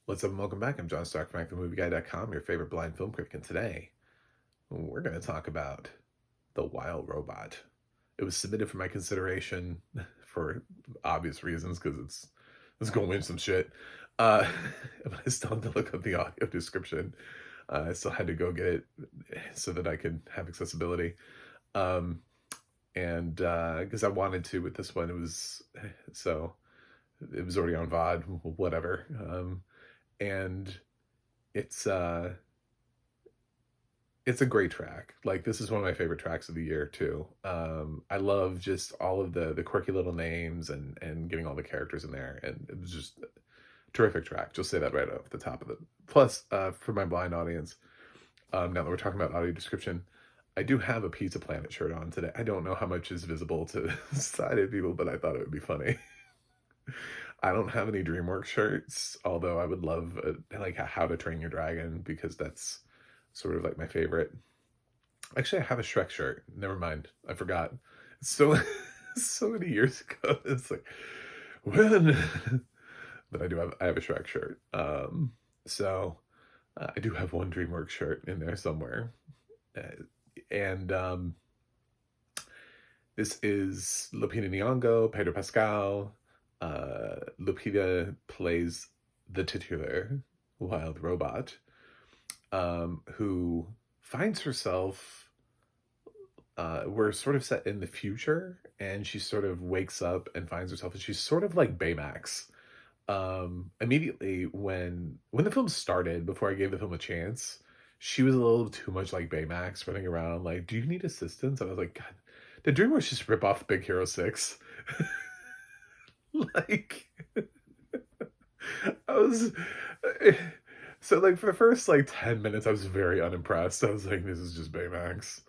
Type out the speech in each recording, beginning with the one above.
What's up and welcome back. I'm John Stark from ActiveMovieGuy.com, your favorite blind film critic, and today we're going to talk about The Wild Robot. It was submitted for my consideration for obvious reasons because it's going to win some shit. Uh, but I still had to look up the audio description. I still had to go get it so that I could have accessibility. Um, and because I wanted to with this one, so it was already on VOD, whatever. And it's uh it's a great track. Like, this is one of my favorite tracks of the year too. I love just all of the quirky little names and getting all the characters in there, and it was just a terrific track. Just say that right off the top of it. Plus, for my blind audience, now that we're talking about audio description, I do have a Pizza Planet shirt on today. I don't know how much is visible to sighted people, but I thought it would be funny. I don't have any Dreamworks shirts, although I would love like a How to Train Your Dragon, because that's sort of like my favorite. Actually, I have a Shrek shirt. Never mind, I forgot. It's so so many years ago. It's like when, but I have a Shrek shirt. So I do have one Dreamworks shirt in there somewhere, and this is Lupita Nyong'o, Pedro Pascal. Lupita plays the titular wild robot, who finds herself. We're sort of set in the future, and she sort of wakes up and finds herself, and she's sort of like Baymax. Immediately when the film started, before I gave the film a chance, she was a little too much like Baymax, running around like, "Do you need assistance?" And I was like, God, did DreamWorks just rip off Big Hero 6? Like, I was so like for the first like 10 minutes I was very unimpressed. I was like, this is just Baymax.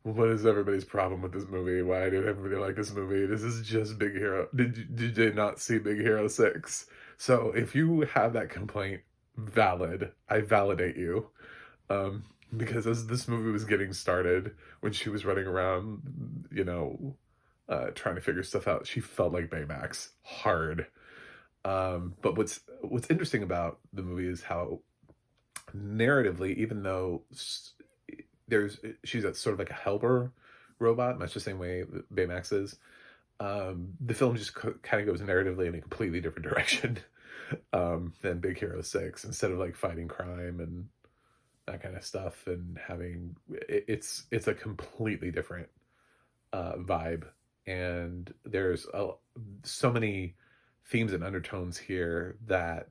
What is everybody's problem with this movie? Why did everybody like this movie? This is just Big Hero. Did they not see Big Hero 6? So if you have that complaint, valid. I validate you. Because as this movie was getting started, when she was running around, trying to figure stuff out, she felt like Baymax hard. But what's interesting about the movie is how narratively, even though she's a sort of like a helper robot, much the same way that Baymax is. The film just kind of goes narratively in a completely different direction than Big Hero 6. Instead of like fighting crime and that kind of stuff, and it's a completely different vibe, and there's so many themes and undertones here that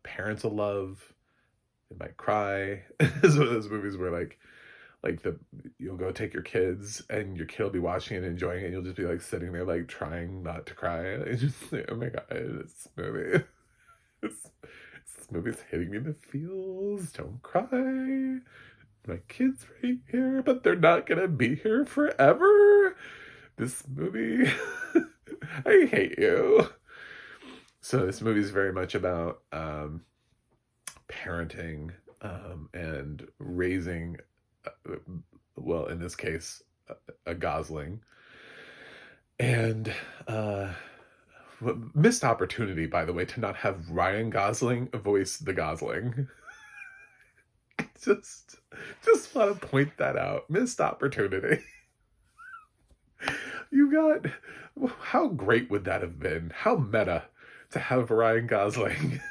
parents will love. They might cry. It's one of those movies where you'll go take your kids and your kid will be watching it and enjoying it, and you'll just be like sitting there like trying not to cry. It's just like, oh my god, this movie, this movie's hitting me in the feels. Don't cry. My kids right here, but they're not gonna be here forever. This movie, I hate you. So this movie is very much about parenting, and raising, well, in this case, a gosling. And missed opportunity, by the way, to not have Ryan Gosling voice the Gosling. just just want to point that out. Missed opportunity. You got, how great would that have been? How meta to have Ryan Gosling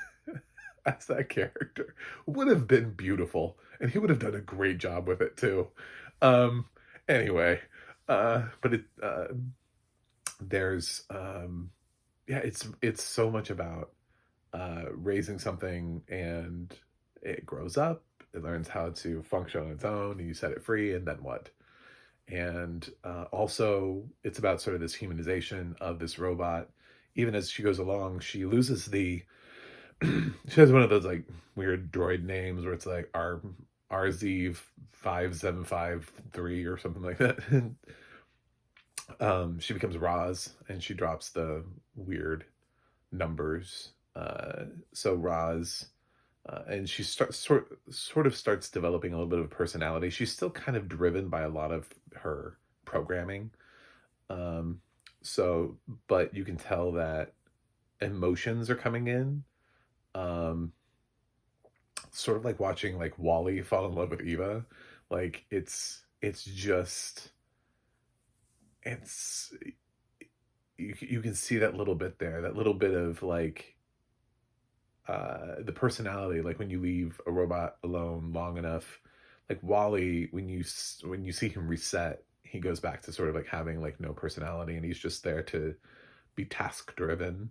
as that character. Would have been beautiful, and he would have done a great job with it too. Um, anyway, but there's, yeah, it's so much about raising something, and it grows up, it learns how to function on its own, and you set it free, and then what? And also, it's about sort of this humanization of this robot. Even as she goes along, she loses the she has one of those like weird droid names where it's like RZ5753 or something like that. She becomes Roz, and she drops the weird numbers. So Roz, and she sort of starts developing a little bit of personality. She's still kind of driven by a lot of her programming. Um, but you can tell that emotions are coming in, Um, Sort of like watching like Wally fall in love with Eva. Like it's just it's you can see that little bit there, that little bit of like the personality, like when you leave a robot alone long enough, like Wally, when you see him reset, he goes back to sort of like having like no personality, and he's just there to be task driven.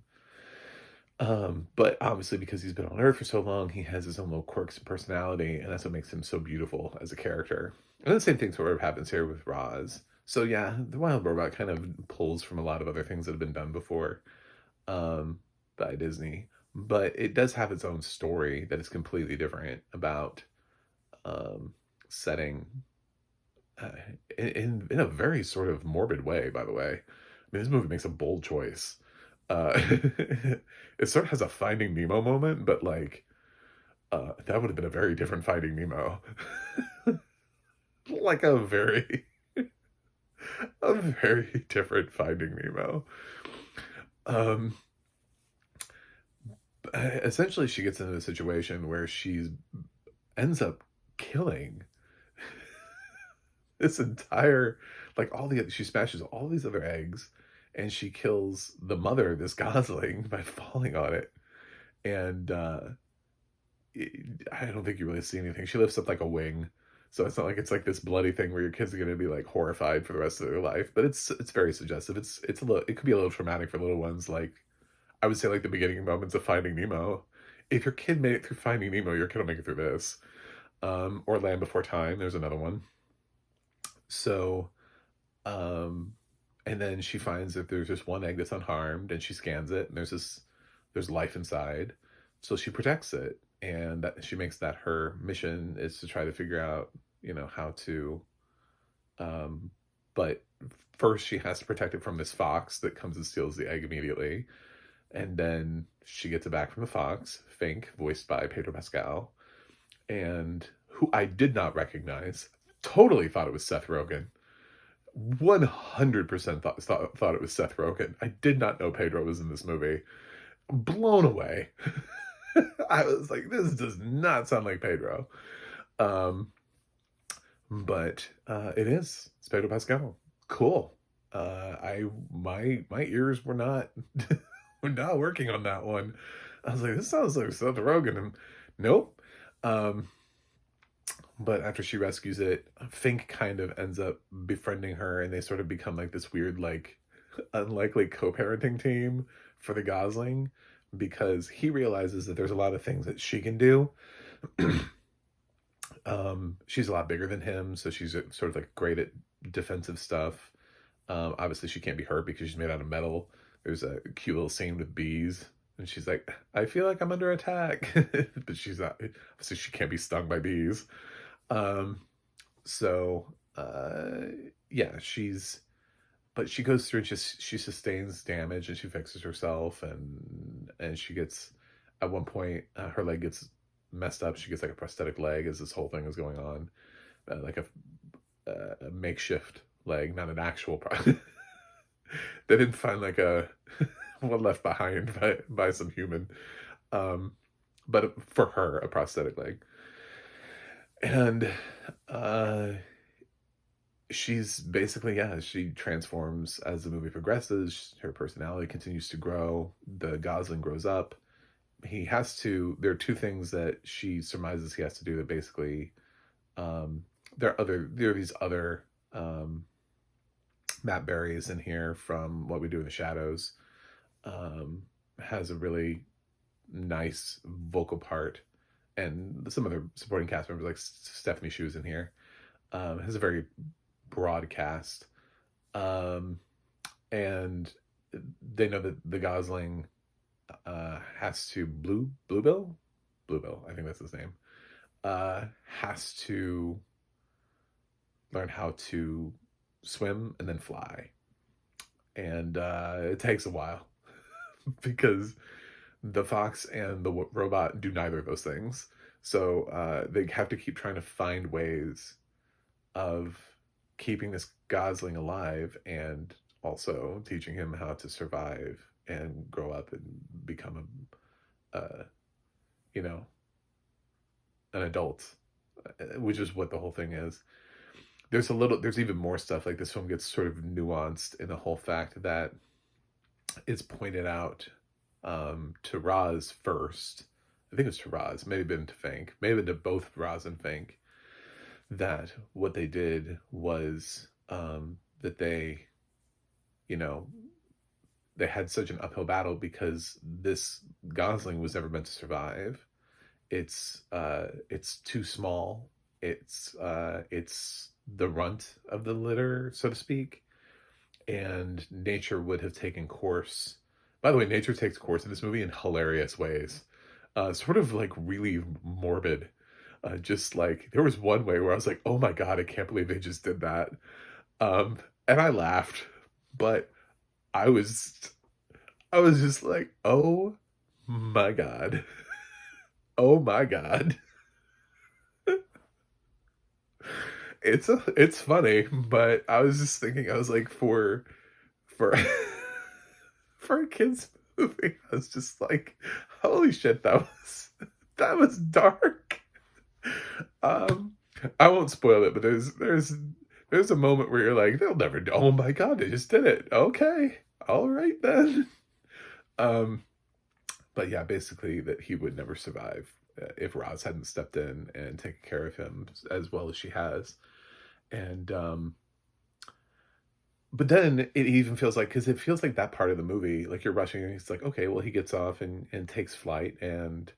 But obviously because he's been on Earth for so long, he has his own little quirks and personality, and that's what makes him so beautiful as a character. And the same thing sort of happens here with Roz. So yeah, the Wild Robot kind of pulls from a lot of other things that have been done before, um, by Disney, but it does have its own story that is completely different about um, setting uh, in a very sort of morbid way. By the way, I mean this movie makes a bold choice. Uh, it sort of has a Finding Nemo moment, but like that would have been a very different Finding Nemo, like a very different Finding Nemo. Um, Essentially, she gets into a situation where she ends up killing this entire, like all the she smashes all these other eggs, and she kills the mother of this gosling by falling on it. And I don't think you really see anything. She lifts up like a wing, so it's not like it's like this bloody thing where your kids are going to be like horrified for the rest of their life. But it's very suggestive. It's a little, it could be a little traumatic for little ones. Like I would say, like the beginning moments of Finding Nemo. If your kid made it through Finding Nemo, your kid will make it through this. Or Land Before Time. There's another one. So, um, and then she finds that there's just one egg that's unharmed, and she scans it, and there's life inside. So she protects it, and that she makes that her mission is to try to figure out, how to. Um, but first, she has to protect it from this fox that comes and steals the egg immediately, and then she gets it back from the fox, Fink, voiced by Pedro Pascal, and who I did not recognize. Totally thought it was Seth Rogen. 100% thought it was Seth Rogen. I did not know Pedro was in this movie. Blown away. I was like, this does not sound like Pedro. Um, but it is. It's Pedro Pascal. Cool. I my ears were not were not working on that one. I was like, this sounds like Seth Rogen, and nope. Um, but after she rescues it, Fink kind of ends up befriending her, and they sort of become like this weird, like, unlikely co-parenting team for the Gosling, because he realizes that there's a lot of things that she can do. She's a lot bigger than him, so she's sort of like great at defensive stuff. Obviously, she can't be hurt because she's made out of metal. There's a cute little scene with bees, and she's like, "I feel like I'm under attack," but she's not. Obviously, she can't be stung by bees. Um, so yeah, but she goes through and she sustains damage, and she fixes herself, and she gets, at one point, her leg gets messed up. She gets like a prosthetic leg as this whole thing is going on, like a makeshift leg, not an actual they didn't find like a one left behind by some human, um but for her, a prosthetic leg. And uh she's basically, yeah, she transforms as the movie progresses. Her personality continues to grow. The Gosling grows up. There are two things that she surmises he has to do that basically, um there are these other, Matt Berry's in here from What We Do in the Shadows, um has a really nice vocal part, and some other supporting cast members like Stephanie Shu's in here. Has a very broad cast, um, and they know that the Gosling has to Bluebill, I think that's his name. Has to learn how to swim and then fly, and it takes a while because the fox and the robot do neither of those things. So they have to keep trying to find ways of keeping this Gosling alive, and also teaching him how to survive and grow up and become a you know, an adult, which is what the whole thing is. There's even more stuff. Like, this film gets sort of nuanced in the whole fact that it's pointed out to Roz first. I think it was to Roz, maybe been to Fink, maybe been to both Roz and Fink, that what they did was that they, you know, they had such an uphill battle because this gosling was never meant to survive. It's too small. It's the runt of the litter, so to speak, and nature would have taken course. By the way, nature takes course in this movie in hilarious ways, sort of like really morbid. Just like there was one way where I was like, "Oh my god, I can't believe they just did that," and I laughed, but I was I was just like, "Oh my god, oh my god." It's funny, but I was just thinking, I was like, for for a kids movie, I was just like, holy shit, that was dark. Um, I won't spoil it, but there's a moment where you're like, they'll never do. Oh my god, they just did it. Okay, all right then. Um, but yeah, basically that he would never survive if Roz hadn't stepped in and taken care of him as well as she has. And but then it even feels like, because it feels like that part of the movie, like you're rushing, and it's like, okay, well, he gets off and takes flight, and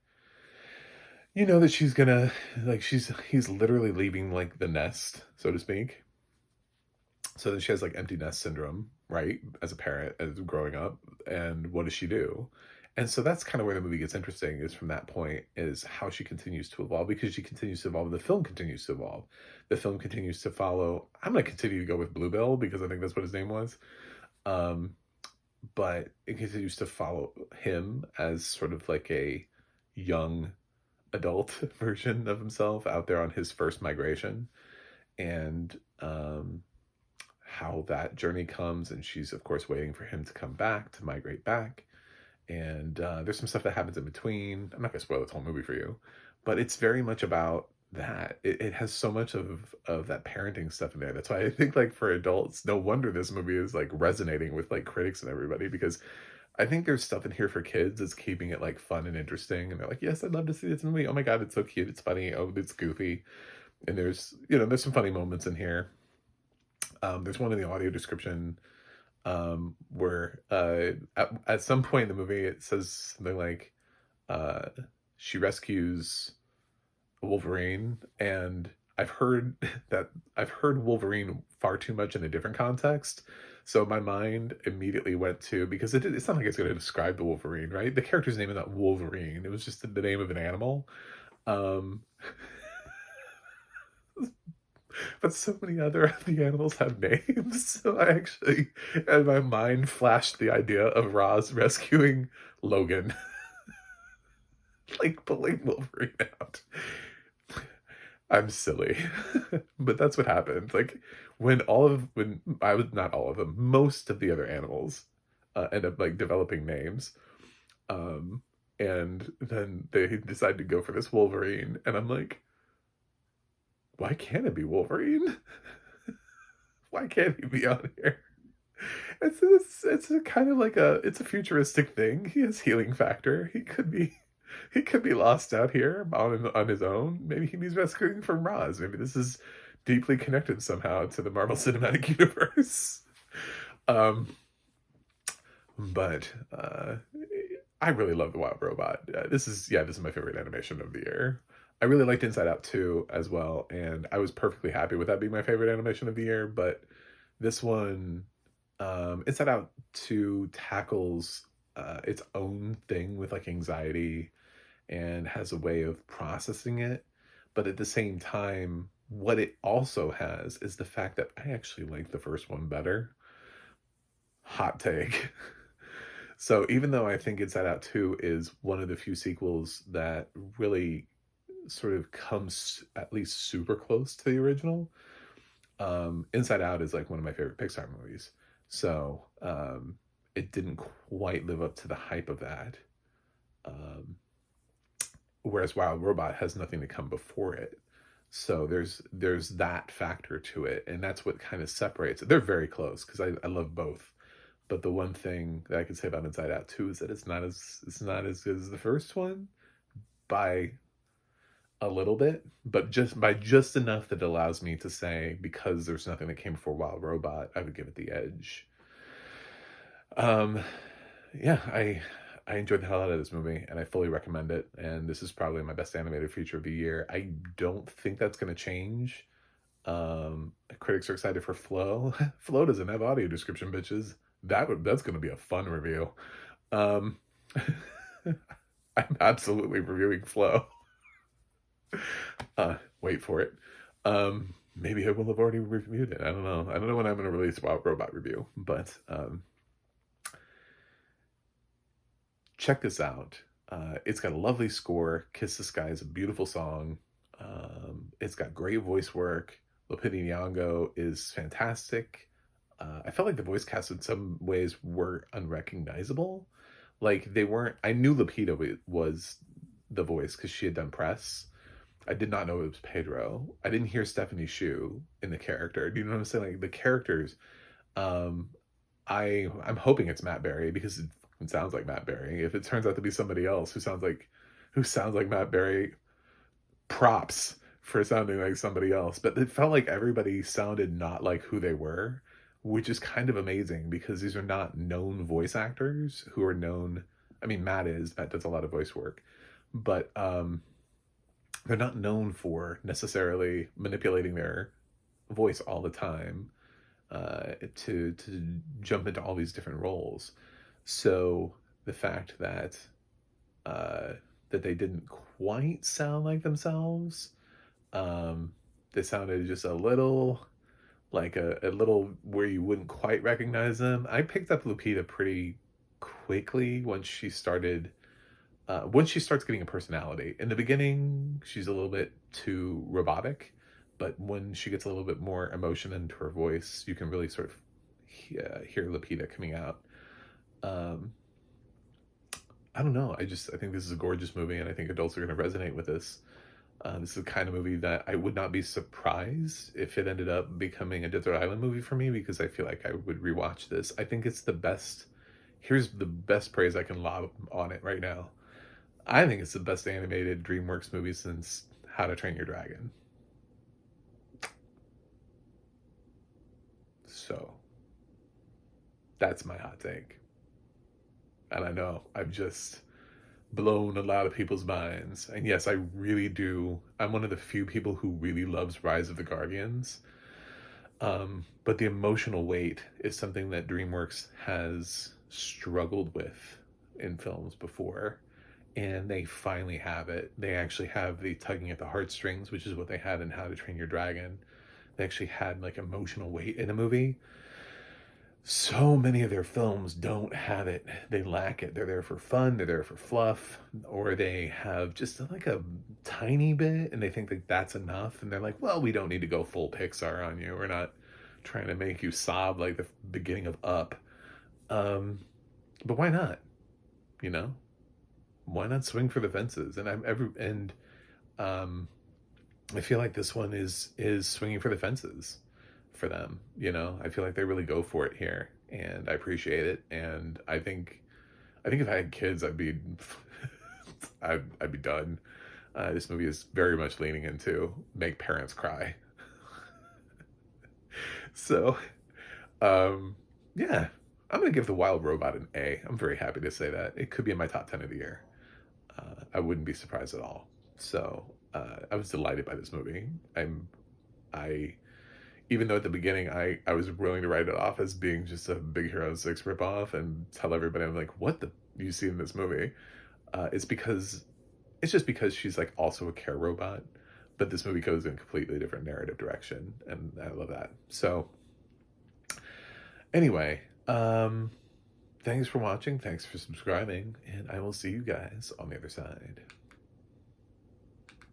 you know that she's gonna, like, he's literally leaving like the nest, so to speak. So then she has like empty nest syndrome, right? As a parent, as growing up, and what does she do? And so that's kind of where the movie gets interesting, is from that point, is how she continues to evolve, because she continues to evolve, the film continues to evolve. The film continues to follow. I'm going to continue to go with Bluebell because I think that's what his name was. Um, but it continues to follow him as sort of like a young adult version of himself out there on his first migration. And how that journey comes, and she's of course waiting for him to come back, to migrate back, and there's some stuff that happens in between. I'm not gonna spoil the whole movie for you, but it's very much about that. It has so much of that parenting stuff in there. That's why I think, like, for adults, no wonder this movie is like resonating with like critics and everybody, because I think there's stuff in here for kids that's keeping it like fun and interesting, and they're like, yes, I'd love to see this movie. Oh my god, it's so cute, it's funny, oh, it's goofy, and there's some funny moments in here. There's one in the audio description where at some point in the movie it says something like uh, she rescues a Wolverine, and I've heard Wolverine far too much in a different context. So my mind immediately went to, because it's not like it's going to describe the Wolverine, right? The character's name is not Wolverine. It was just the name of an animal. Um, but so many other of the animals have names. So I actually, in my mind, flashed the idea of Roz rescuing Logan, like pulling Wolverine out. I'm silly, but that's what happened. Like, when I was, not all of them, most of the other animals end up like developing names, um, and then they decide to go for this Wolverine, and I'm like, why can't it be Wolverine? Why can't he be on here? It's a kind of like it's a futuristic thing. He has healing factor. He could be lost out here on his own. Maybe he needs rescuing from Roz. Maybe this is deeply connected somehow to the Marvel Cinematic Universe. Um, but I really love The Wild Robot. This is my favorite animation of the year. I really liked Inside Out 2 as well, and I was perfectly happy with that being my favorite animation of the year. But this one, Inside Out 2 tackles its own thing with like anxiety, and has a way of processing it. But at the same time, what it also has is the fact that I actually like the first one better. Hot take. So even though I think Inside Out 2 is one of the few sequels that really sort of comes at least super close to the original, Inside Out is like one of my favorite Pixar movies. So it didn't quite live up to the hype of that. Um, whereas Wild Robot has nothing to come before it. So there's that factor to it, and that's what kind of separates it. They're very close because I love both. But the one thing that I can say about Inside Out 2 is that it's not as good as the first one by a little bit, but just by just enough that allows me to say, because there's nothing that came before Wild Robot, I would give it the edge. Um, yeah, I enjoyed the hell out of this movie, and I fully recommend it. And this is probably my best animated feature of the year. I don't think that's going to change. Critics are excited for Flow. Flow doesn't have audio description, bitches. That's going to be a fun review. Um, I'm absolutely reviewing Flow. Wait for it. Maybe I will have already reviewed it. I don't know. I don't know when I'm going to release Wild Robot review, but check this out. It's got a lovely score. Kiss the Sky is a beautiful song. It's got great voice work. Lupita Nyong'o is fantastic. I felt like the voice cast in some ways were unrecognizable. Like they weren't. I knew Lupita was the voice because she had done press. I did not know it was Pedro. I didn't hear Stephanie Shu in the character. Do you know what I'm saying? Like the characters. Um, I'm hoping it's Matt Berry because it sounds like Matt Berry. If it turns out to be somebody else who sounds like Matt Berry, props for sounding like somebody else. But it felt like everybody sounded not like who they were, which is kind of amazing because these are not known voice actors who are known. I mean, Matt does a lot of voice work, but they're not known for necessarily manipulating their voice all the time to jump into all these different roles. So the fact that that they didn't quite sound like themselves, they sounded just a little like a little where you wouldn't quite recognize them. I picked up Lupita pretty quickly once she starts getting a personality. In the beginning, she's a little bit too robotic, but when she gets a little bit more emotion into her voice, you can really sort of hear Lupita coming out. I don't know. I think this is a gorgeous movie, and I think adults are going to resonate with this. This is the kind of movie that I would not be surprised if it ended up becoming a Desert Island movie for me, because I feel like I would rewatch this. I think it's the best. Here's the best praise I can lob on it right now. I think it's the best animated DreamWorks movie since How to Train Your Dragon. So, that's my hot take. And I know I've just blown a lot of people's minds. And yes, I really do. I'm one of the few people who really loves Rise of the Guardians. But the emotional weight is something that DreamWorks has struggled with in films before. And they finally have it. They actually have the tugging at the heartstrings, which is what they had in How to Train Your Dragon. They actually had like emotional weight in a movie. So many of their films don't have it. They lack it. They're there for fun, they're there for fluff, or they have just like a tiny bit and they think that that's enough. And they're like, well, we don't need to go full Pixar on you. We're not trying to make you sob like the beginning of Up. But why not? You know? Why not swing for the fences? And I feel like this one is swinging for the fences for them. You know, I feel like they really go for it here, and I appreciate it. And I think if I had kids, I'd be I'd be done. This movie is very much leaning into make parents cry. So, yeah, I'm gonna give The Wild Robot an A. I'm very happy to say that it could be in my top 10 of the year. I wouldn't be surprised at all. So I was delighted by this movie. I even though at the beginning I was willing to write it off as being just a Big Hero 6 ripoff and tell everybody, I'm like, what the you see in this movie? It's just because she's like also a care robot, but this movie goes in a completely different narrative direction, and I love that. So anyway, thanks for watching, thanks for subscribing, and I will see you guys on the other side.